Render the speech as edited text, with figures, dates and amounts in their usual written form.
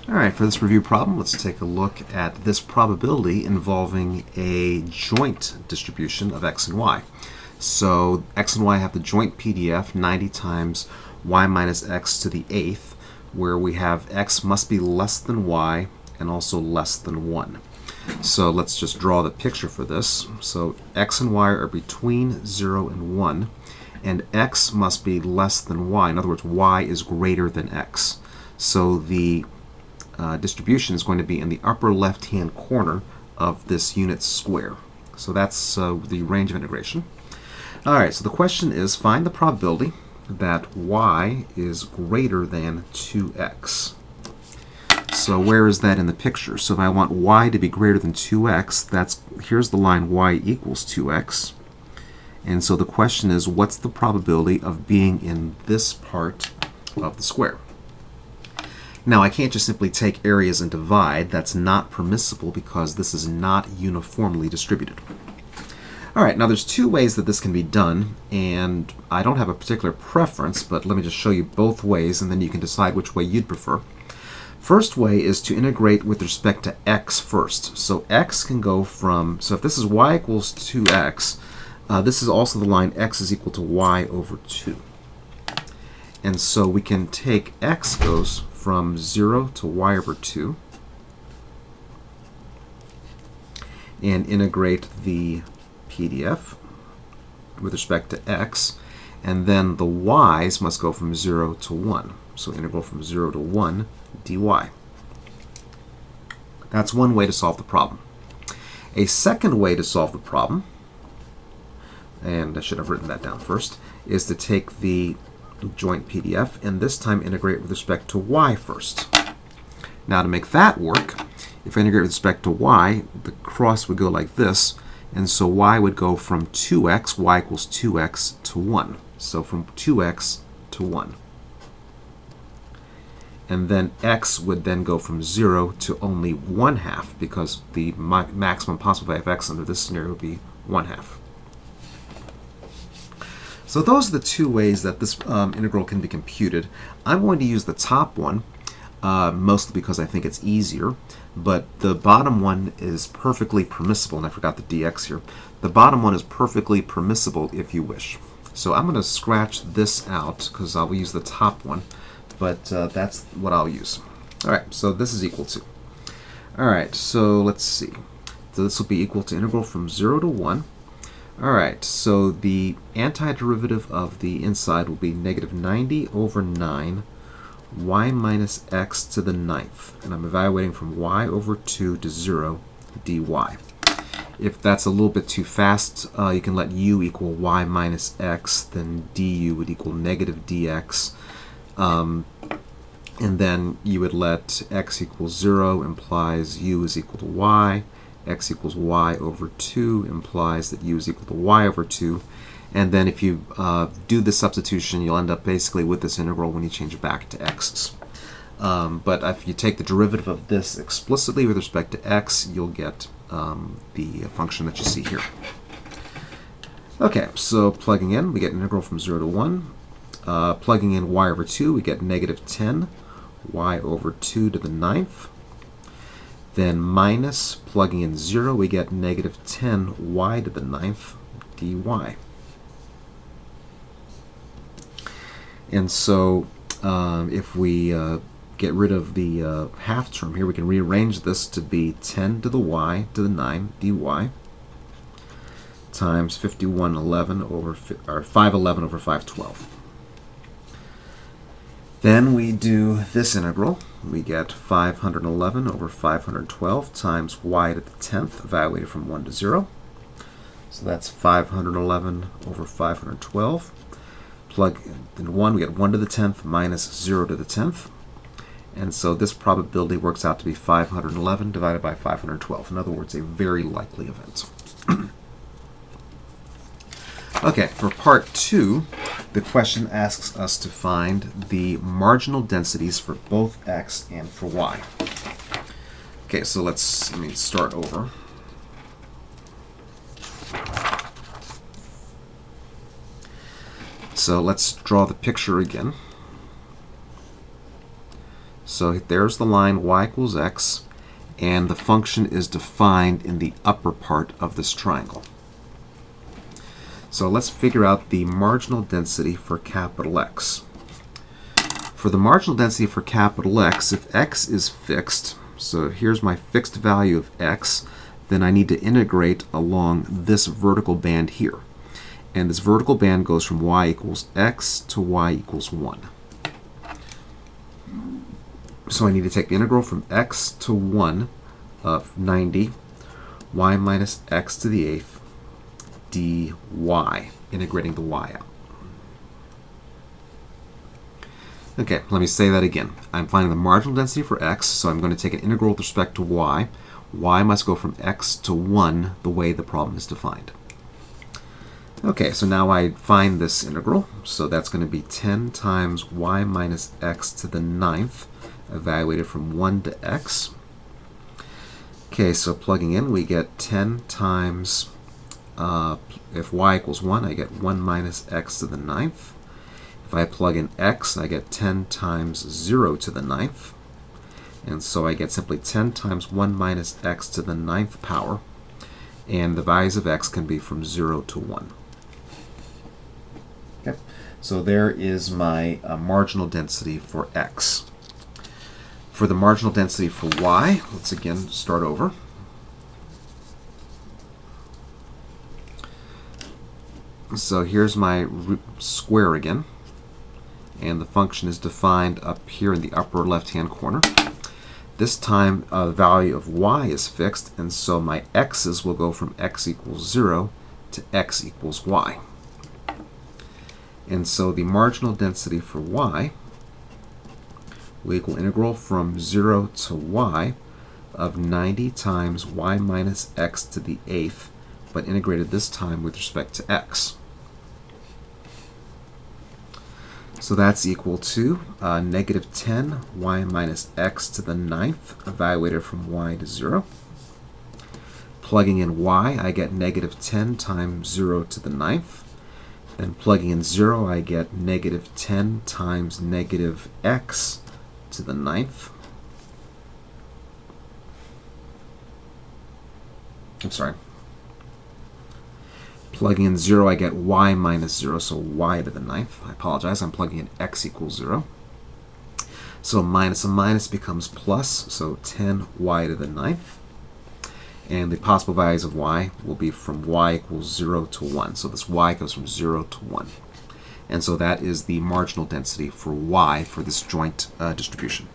All right, for this review problem, let's take a look at this probability involving a joint distribution of x and y. So x and y have the joint PDF 90 times y minus x to the 8th, where we have x must be less than y and also less than 1. So let's just draw the picture for this. So x and y are between 0 and 1, and x must be less than y. In other words, y is greater than x. So the distribution is going to be in the upper left-hand corner of this unit square. So that's the range of integration. All right, so the question is, find the probability that y is greater than 2x. So where is that in the picture? So if I want y to be greater than 2x, here's the line y equals 2x. And so the question is, what's the probability of being in this part of the square? Now, I can't just simply take areas and divide. That's not permissible because this is not uniformly distributed. All right, now there's two ways that this can be done, and I don't have a particular preference, but let me just show you both ways, and then you can decide which way you'd prefer. First way is to integrate with respect to x first. So x can go from, so if this is y equals 2x, this is also the line x is equal to y over 2. And so we can take x goes from 0 to y over 2 and integrate the PDF with respect to x, and then the y's must go from 0 to 1. So integral from 0 to 1 dy. That's one way to solve the problem. A second way to solve the problem, and I should have written that down first, is to take the joint PDF and this time integrate with respect to y first. Now to make that work, if I integrate with respect to y, the cross would go like this, and so y would go from 2x, y equals 2x, to 1. So from 2x to 1. And then x would then go from 0 to only 1/2, because the maximum possible value of x under this scenario would be 1/2. So those are the two ways that this integral can be computed. I'm going to use the top one, mostly because I think it's easier, but the bottom one is perfectly permissible, and I forgot the dx here. The bottom one is perfectly permissible if you wish. So I'm going to scratch this out because I will use the top one, but that's what I'll use. All right, so this is equal to. All right, so let's see. So this will be equal to integral from 0 to 1. All right, so the antiderivative of the inside will be negative 90 over 9 y minus x to the 9th. And I'm evaluating from y over 2 to 0 dy. If that's a little bit too fast, you can let u equal y minus x, then du would equal negative dx. And then you would let x equal 0 implies u is equal to y. X equals y over 2 implies that u is equal to y over 2. And then if you do the substitution, you'll end up basically with this integral when you change it back to x's. But if you take the derivative of this explicitly with respect to x, you'll get the function that you see here. Okay, so plugging in, we get an integral from 0 to 1. Plugging in y over 2, we get negative 10 y over 2 to the 9th. Then minus, plugging in 0, we get negative 10 y to the 9th dy. And so if we get rid of the half term here, we can rearrange this to be 10 to the y to the 9 dy times 5111 over, or 511 over 512. Then we do this integral. We get 511 over 512 times y to the 10th, evaluated from 1 to 0. So that's 511 over 512. Plug in 1, we get 1 to the 10th minus 0 to the 10th. And so this probability works out to be 511 divided by 512. In other words, a very likely event. Okay, for part 2, the question asks us to find the marginal densities for both x and for y. Okay, so let me start over. So let's draw the picture again. So there's the line y equals x, and the function is defined in the upper part of this triangle. So let's figure out the marginal density for capital X. For the marginal density for capital X, if x is fixed, so here's my fixed value of x, then I need to integrate along this vertical band here. And this vertical band goes from y equals x to y equals 1. So I need to take the integral from x to 1 of 90 y minus x to the 8th dy, integrating the y out. Okay, let me say that again. I'm finding the marginal density for x, so I'm going to take an integral with respect to y. Y must go from x to 1 the way the problem is defined. Okay, so now I find this integral, so that's going to be 10 times y minus x to the 9th, evaluated from 1 to x. Okay, so plugging in, we get 10 times, if y equals 1, I get 1 minus x to the 9th. If I plug in x, I get 10 times 0 to the 9th. And so I get simply 10 times 1 minus x to the 9th power. And the values of x can be from 0 to 1. Okay, so there is my marginal density for x. For the marginal density for y, let's again start over. So here's my square again, and the function is defined up here in the upper left-hand corner. This time the value of y is fixed, and so my x's will go from x equals 0 to x equals y. And so the marginal density for y will equal integral from 0 to y of 90 times y minus x to the 8th, but integrated this time with respect to x. So that's equal to negative 10 y minus x to the 9th, evaluated from y to 0. Plugging in y, I get negative 10 times 0 to the 9th. Then plugging in 0, I get negative 10 times negative x to the 9th. I'm sorry. Plugging in 0, I get y minus 0, so y to the 9th. I apologize, I'm plugging in x equals 0. So minus a minus becomes plus, so 10y to the 9th. And the possible values of y will be from y equals 0 to 1. So this y goes from 0 to 1. And so that is the marginal density for y for this joint distribution.